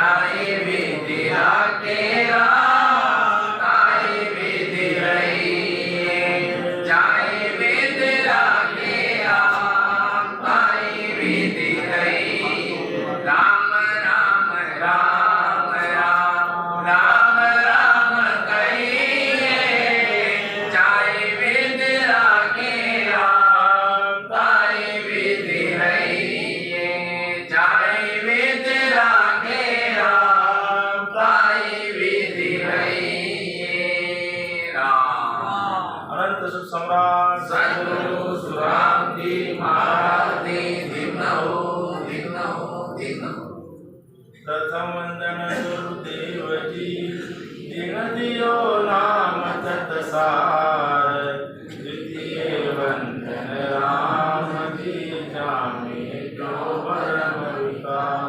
जाए विधि राखे राम, ताई विधि रही। जाए विधि राखे राम, ताई विधि रही। राम राम राम राम राम राम कहिए, जाए विधि राखे राम, ताई विधि रही। जाए विधि राखे राम, ताई विधि रही। राम। अनंत सुख सम्राट सद्गुरु सुराम जी महाराज ने दिन हो दिन हो दिन हो। प्रथम वंदन गुरुदेव जी, दिन दियो नाम तत्सार। द्वितीय वंदन राम जी, जामे जो परम विकार।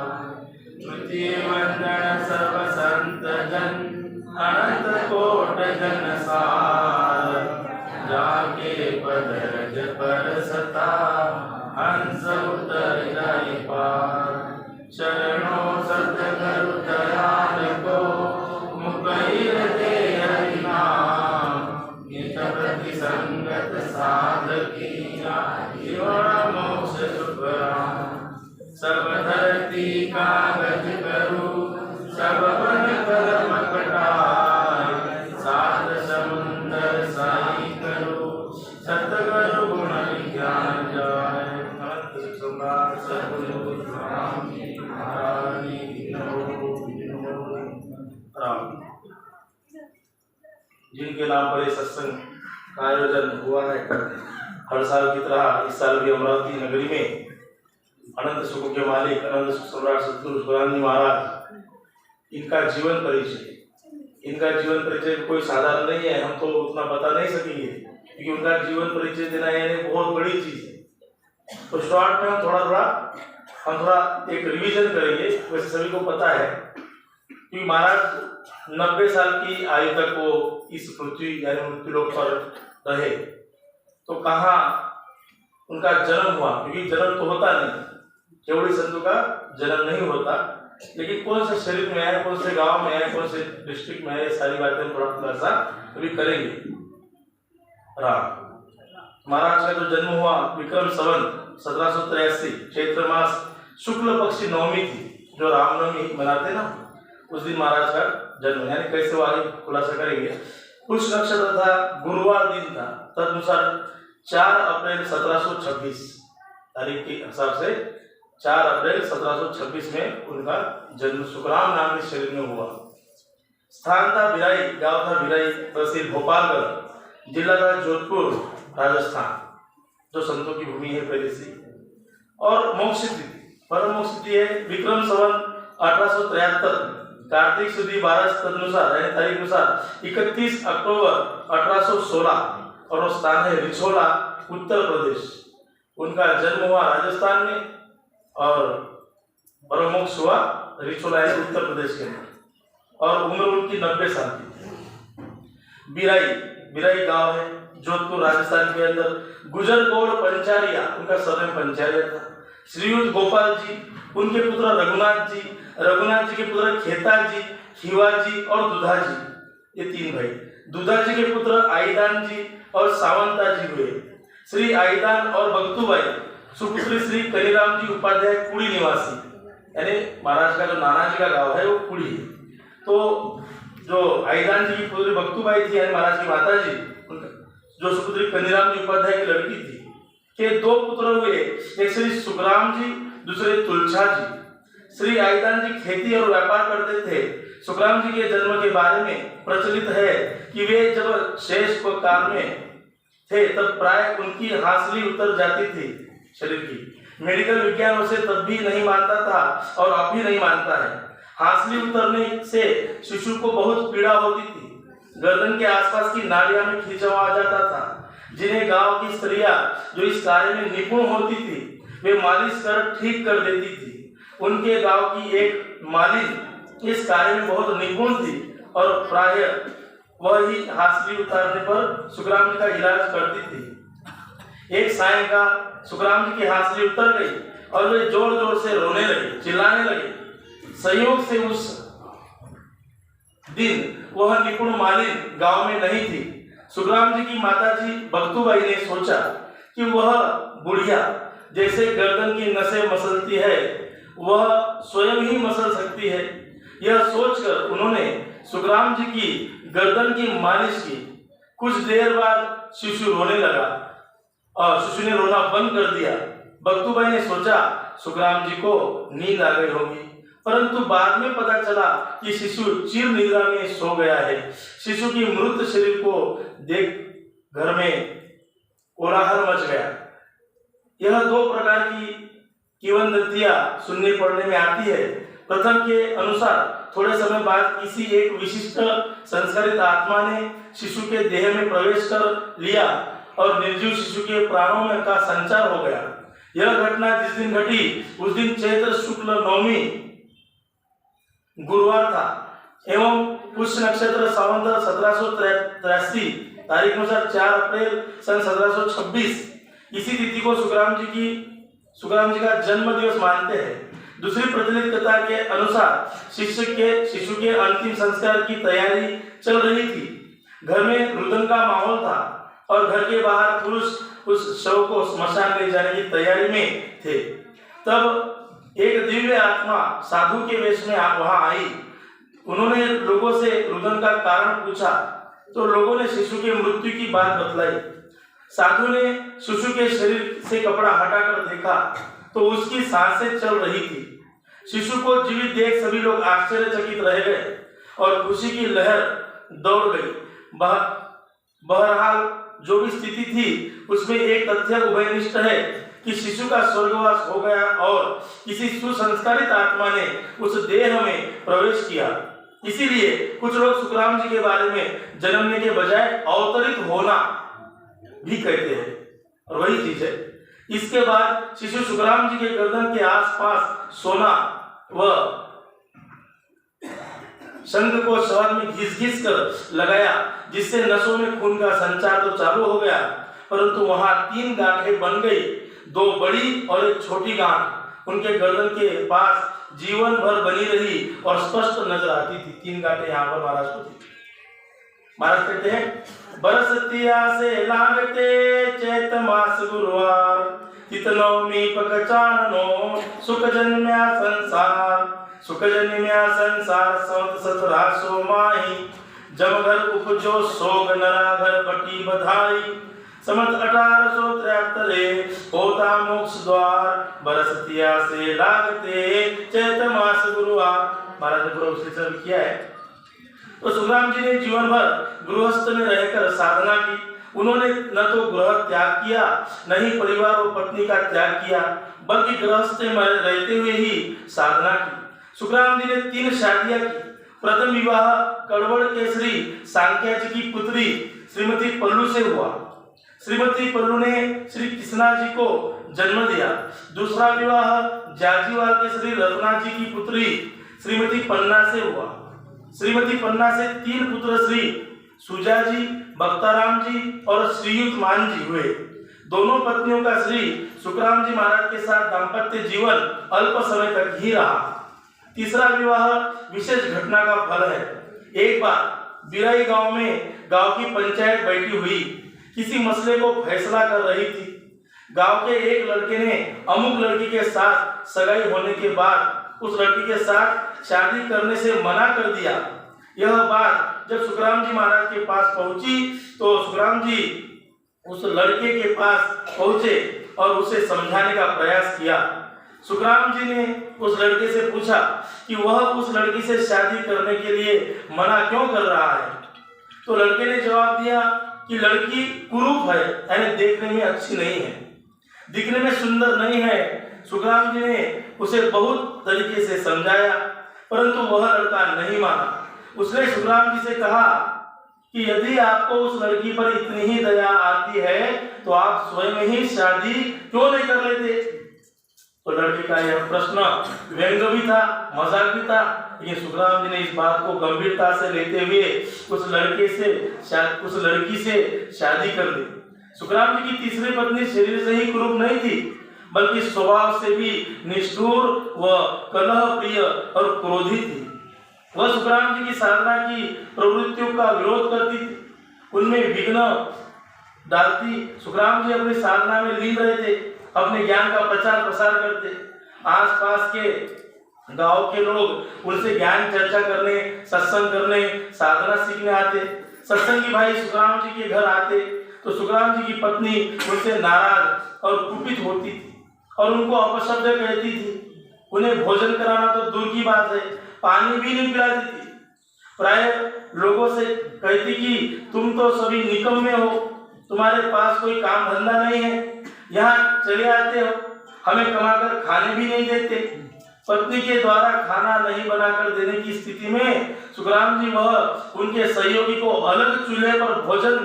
तृतीय वंदन सब संत जन, अनंत कोट जन सार। जाके पद रज पर सता, हंस उतर जाय पार। शरणों सतगुरु दयाल को, मुकैर दे हरि नाम। नित प्रति संगत साधकी, जीवन मोक्ष सुख राम। सब धरती कागज करूं, सब वन कलम कटाय। सात समुंदर साई करो, सतगुरु गुण ज्ञान जाय। अनंत सुख सम्राट सद्गुरु राम जी महाराज की राम। जिनके नाम पर ये सत्संग का आयोजन हुआ है, हर साल की तरह इस साल भी अमरावती नगरी में अनंत सुखों के मालिक अनंत सुख सम्राट सद्गुरु सुखराम महाराज, इनका जीवन परिचय, इनका जीवन परिचय कोई साधारण नहीं है। हम तो उतना बता नहीं सकेंगे, क्योंकि उनका जीवन परिचय देना यानी बहुत बड़ी चीज है। तो स्टार्ट में हम थोड़ा एक रिवीजन करेंगे। वैसे सभी को पता है कि महाराज 90 साल की आयु तक वो इस पृथ्वी यानी मृत्युलोक पर रहे। तो कहाँ उनका जन्म हुआ, क्योंकि जन्म तो होता नहीं, केवड़ी संतों का जन्म नहीं होता, लेकिन कौन से शरीर में है, कौन से गांव में है, कौन से डिस्ट्रिक्ट में है, ये सारी बातें थोड़ा सा अभी करेंगे। राम महाराज का जो जन्म हुआ विक्रम संवत 1783 चैत्र मास शुक्ल पक्षी नवमी थी, जो रामनवमी मनाते ना, उस दिन महाराज का जन्म, यानी कैसे वो आगे खुलासा करेंगे। पुष नक्षत्र था, गुरुवार दिन था, तदनुसार 4 अप्रैल 1726 तारीख के हिसाब से 4 अप्रैल 1726 में उनका जन्म सुखराम नाम के शरीर में हुआ। स्थान था भिराई, गांव था भिराई, तहसील भोपालगढ़, जिला था जोधपुर राजस्थान, जो संतों की भूमि है पहले से। और मोक्ष तिथि, परम मोक्ष तिथि है विक्रम संवत 1873 कार्तिक सुदी 12 तदनुसार यानी तारीख अनुसार 31 अक्टूबर 1816, और वो स्थान है रिछोला उत्तर प्रदेश। उनका जन्म हुआ राजस्थान में और परम मोक्ष हुआ रिछोला उत्तर प्रदेश के अंदर, और उम्र उनकी 90 साल की। बिराई गांव है जोधपुर राजस्थान के अंदर। गुजरगौड़ पंचारिया, उनका सरनेम पंचारिया था। श्रीयुत गोपाल जी, उनके पुत्र रघुनाथ जी, रघुनाथ जी के पुत्र खेता जी, खीवा जी और दुधा जी, ये 3 भाई। दुधा जी के पुत्र आईदान जी और सावंता जी हुए। श्री आईदान और बंतुबाई सुपुत्री श्री कलीराम जी उपाध्याय कुड़ी निवासी, यानी महाराज का जो नाना जी का गांव है वो कुड़ी है। तो जो आईदान जी की पुत्री बंतुबाई थी यानी महाराज की माता जी, जो सुपुत्री कलीराम जी उपाध्याय की लड़की थी, के 2 पुत्र हुए, एक श्री सुखराम जी, दूसरे तुलछा जी। श्री आईदान जी खेती और व्यापार करते थे। सुखराम जी के जन्म के बारे में प्रचलित है कि वे जब शेष को काल में थे तब प्राय उनकी हांसली उतर जाती थी शरीर की। मेडिकल विज्ञान उसे तब भी नहीं मानता था और अब भी नहीं मानता है। हांसली उतरने से शिशु को बहुत पीड़ा होती थी। गर्दन के आसपास की नाड़ियों में खिंचाव आ जाता था, जिन्हें गांव की स्त्रियां जो इस कार्य में निपुण होती थी वे मालिश कर ठीक कर देती थी। उनके गांव की एक मालिन इस कार्य में बहुत निपुण थी और प्राय वह ही हांसली उतारने पर सुखराम जी का इलाज करती थी। एक सायंकाल सुखराम जी की हांसली उतर गई और वे जोर जोर से रोने लगे, चिल्लाने लगे। संयोग से उस दिन वह निपुण मालिन गांव में नहीं थी। सुखराम जी की माताजी बख्तूबाई ने सोचा कि वह बुढ़िया जैसे गर्दन की नसें मसलती है वह स्वयं ही मसल सकती है। यह सोचकर उन्होंने सुखराम जी की गर्दन की मालिश की। कुछ देर बाद शिशु रोने लगा और शिशु ने रोना बंद कर दिया। बख्तूबाई ने सोचा सुखराम जी को नींद आ गई होगी, परंतु बाद में पता चला कि शिशु चिर निद्रा में सो गया है। शिशु की मृत शरीर को देख घर में कोलाहल मच गया। यह दो प्रकार की किंवदंतियां सुनने पढ़ने में आती है। प्रथम के अनुसार थोड़े समय बाद किसी एक विशिष्ट संस्कारित आत्मा ने शिशु के देह में प्रवेश कर लिया और निर्जीव शिशु के प्राणों में का संचार हो गया। यह घटना जिस दिन घटी उस दिन चैत्र शुक्ल नवमी गुरुवार था एवं पुष्य नक्षत्र संवत 1783 तारीख अनुसार 4 अप्रैल सन 1726 इसी तिथि को सुखराम जी का जन्म दिवस मानते हैं। दूसरी प्रचलित कथा के अनुसार शिशु के अंतिम संस्कार की तैयारी चल रही थी। घर में रुदन का माहौल था और घर के बाहर पुरुष उस शव को स्मशान ले जाने की तैयारी में थे। तब एक दिव्य आत्मा साधु के वेश में वहां आई। उन्होंने लोगों से रुदन का कारण पूछा तो लोगों ने शिशु की मृत्यु की बात बतलाई। साधु ने शिशु के शरीर से कपड़ा हटाकर देखा तो उसकी सांसें चल रही थी। शिशु को जीवित देख सभी लोग आश्चर्यचकित रह गए और खुशी की लहर दौड़ गई। बहरहाल जो भी स्थिति थी उसमें एक तथ्य उभयनिष्ठ है कि शिशु का स्वर्गवास हो गया और किसी सुसंस्कारित आत्मा ने उस देह में प्रवेश किया। इसीलिए कुछ लोग सुखराम जी के बारे में जन्मने के बजाय अवतरित होना भी कहते हैं और वही चीज है। इसके बाद शिशु सुखराम जी के गर्दन के आसपास सोना व शंख को शवर में घिस कर लगाया, जिससे नसों में खून का संचार तो चालू हो गया, परंतु वहां 3 गांठें बन गई, 2 बड़ी और एक छोटी गांठ उनके गर्दन के पास जीवन भर बनी रही और स्पष्ट नजर आती थी। 3 गांठें यहाँ पर महाराज को थी। महाराज कहते हैं बरसतिया से लागते चैत मास गुरुवार तित नवमी पक चाननो सुख जन्म्या संसार संत 1700 माही जब घर उपजो सोग नरा घर पटी बधाई समत 1873 होता मोक्ष द्वार बरसतिया से लागते चैत मास गुरुवार। महाराज ने पूरा विश्लेषण किया है। तो सुखराम जी ने जीवन भर गृहस्थ में रहकर साधना की। उन्होंने न तो गृह त्याग किया न ही परिवार और पत्नी का त्याग किया, बल्कि गृहस्थ में रहते हुए ही साधना की। सुखराम जी ने 3 शादियां की। प्रथम विवाह कड़वड़ केसरी सांक्या जी की पुत्री श्रीमती पल्लू से हुआ। श्रीमती पल्लू ने श्री कृष्णा जी को जन्म दिया। दूसरा विवाह जाजीवाल केसरी रत्ना जी की पुत्री श्रीमती पन्ना से हुआ। श्रीमती पन्ना से 3 पुत्र श्री सुजा जी, बख्ताराम जी और श्रीयुत मान जी हुए। दोनों पत्नियों का श्री सुखराम जी महाराज के साथ दाम्पत्य जीवन अल्प समय तक ही रहा। तीसरा विवाह विशेष घटना का फल है। एक बार बिराई गांव में गांव की पंचायत बैठी हुई किसी मसले को फैसला कर रही थी। गांव के एक लड़के ने अमुक लड़की के साथ सगाई होने के बाद उस लड़की के साथ शादी करने से मना कर दिया। यह बात जब सुखराम जी महाराज के पास पहुंची तो सुखराम जी उस लड़के के पास पहुंचे और उसे समझाने का प्रयास किया। सुखराम जी ने उस लड़के से पूछा कि वह उस लड़की से शादी करने के लिए मना क्यों कर रहा है। तो लड़के ने जवाब दिया कि लड़की कुरूप है, यानी देखने में अच्छी नहीं है, दिखने में सुंदर नहीं है। सुखराम जी ने उसे बहुत तरीके से समझाया, परंतु वह लड़का नहीं माना। उसने सुखराम जी से कहा कि यदि आपको उस लड़की पर इतनी ही दया आती है तो आप स्वयं ही शादी क्यों नहीं कर लेते। तो लड़के का यह प्रश्न व्यंग भी था, मजाक भी था, लेकिन सुखराम जी ने इस बात को गंभीरता से लेते हुए उस लड़की से शादी कर दी। सुखराम जी की तीसरी पत्नी शरीर से ही कुरूप नहीं थी, बल्कि स्वभाव से भी निष्ठुर व कलह प्रिय और क्रोधी थी। वह सुखराम जी की साधना की प्रवृत्तियों का विरोध करती थी, उनमें विघ्न डालती। सुखराम जी अपनी साधना में लीन रहते, अपने ज्ञान का प्रचार प्रसार करते। आसपास के गांव के लोग उनसे ज्ञान चर्चा करने, सत्संग करने, साधना सीखने आते। सत्संगी भाई सुखराम जी के घर आते तो सुखराम जी की पत्नी उनसे नाराज और कुपित होती थी और उनको अपशब्द कहती थी। उन्हें भोजन कराना तो दूर की बात है, पानी भी नहीं पिलाती थी। प्राय लोगों से कहती कि तुम तो सभी निकम्मे हो, तुम्हारे पास कोई काम धंधा नहीं है, यहाँ चले आते हो, हमें कमाकर खाने भी नहीं देते। पत्नी के द्वारा खाना नहीं बनाकर देने की स्थिति में सुखराम जी वह उनके सहयोगी को अलग चूल्हे पर भोजन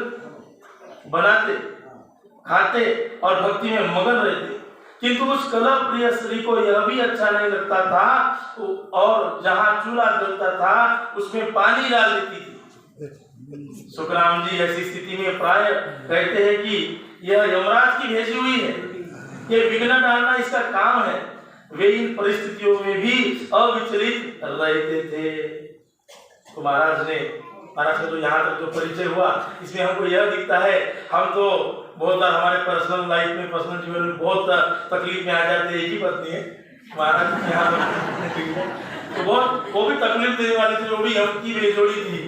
बनाते, खाते और भक्ति में मगन रहते। किंतु उस कलह प्रिय स्त्री को यह भी अच्छा नहीं लगता था और जहाँ चूल्हा जलता था उसमें पानी डाल देती थी। सुखराम जी ऐसी स्थिति में प्राय कहते हैं कि यह यमराज की भेजी हुई है, ये विघ्न डालना इसका काम है। वे इन परिस्थितियों में भी अविचलित रहते थे। तो महाराज का तो यहाँ तक जो परिचय हुआ, इसमें हमको यह दिखता है, हम तो बहुत बार हमारे पर्सनल लाइफ में, पर्सनल जीवन में बहुत तकलीफ में आ जाते हैं। एक ही पत्नी है महाराज यहाँ तो बहुत वो भी तकलीफ देने वाली थी, वो भी हम की बेजोड़ी थी।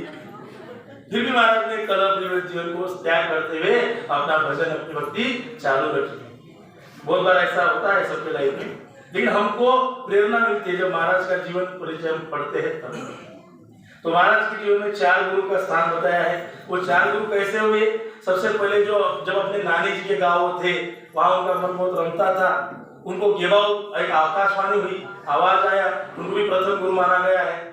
फिर भी महाराज ने कलह प्रिय जीवन को त्याग करते हुए अपना भजन, अपनी भक्ति चालू रखी। बहुत बार ऐसा होता है सबके लाइफ में, लेकिन हमको प्रेरणा मिलती है जब महाराज का जीवन परिचय हम पढ़ते हैं तब। तो महाराज के जीवन में 4 गुरु का स्थान बताया है। वो 4 गुरु कैसे हुए? सबसे पहले जो जब अपने नानी जी के गांव थे, वहां उनका मन बहुत रमता था। उनको गेबाऊ एक आकाशवाणी हुई, आवाज आया, उनको भी प्रथम गुरु माना गया है।